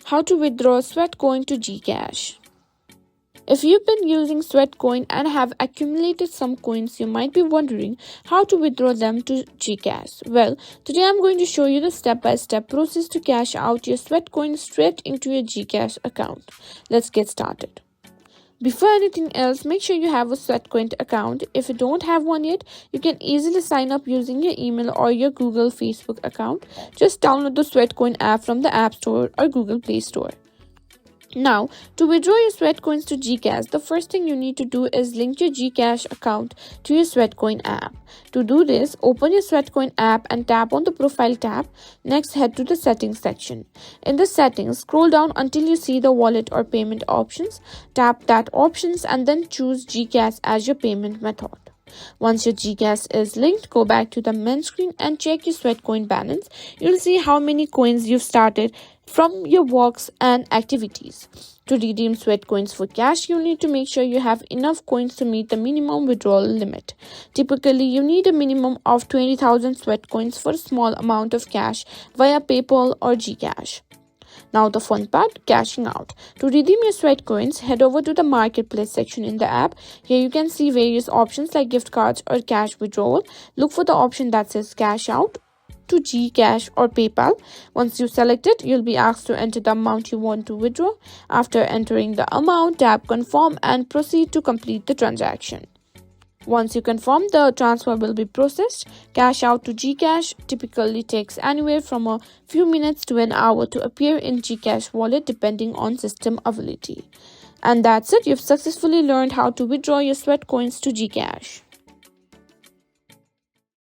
How to withdraw Sweatcoin to GCash. If you've been using Sweatcoin and have accumulated some coins, you might be wondering how to withdraw them to GCash. Well, today I'm going to show you the step-by-step process to cash out your Sweatcoin straight into your GCash account. Let's get started. Before anything else, make sure you have a Sweatcoin account. If you don't have one yet, you can easily sign up using your email or your Google Facebook account. Just download the Sweatcoin app from the App Store or Google Play Store. Now, to withdraw your Sweatcoins to GCash, the first thing you need to do is link your GCash account to your Sweatcoin app. To do this, open your Sweatcoin app and tap on the Profile tab. Next, head to the Settings section. In the Settings, scroll down until you see the Wallet or Payment options. Tap that options and then choose GCash as your payment method. Once your GCash is linked, go back to the main screen and check your Sweatcoin balance. You'll see how many coins you've started from your works and activities. To redeem Sweatcoins for cash, you'll need to make sure you have enough coins to meet the minimum withdrawal limit. Typically, you need a minimum of 20,000 Sweatcoins for a small amount of cash via PayPal or GCash. Now the fun part, cashing out. To redeem your Sweatcoins, head over to the Marketplace section in the app. Here you can see various options like gift cards or cash withdrawal. Look for the option that says cash out to GCash or PayPal. Once you select it, you'll be asked to enter the amount you want to withdraw. After entering the amount, tap confirm and proceed to complete the transaction. Once you confirm, the transfer will be processed. Cash out to GCash typically takes anywhere from a few minutes to an hour to appear in GCash wallet depending on system availability. And that's it, you've successfully learned how to withdraw your Sweatcoins to GCash.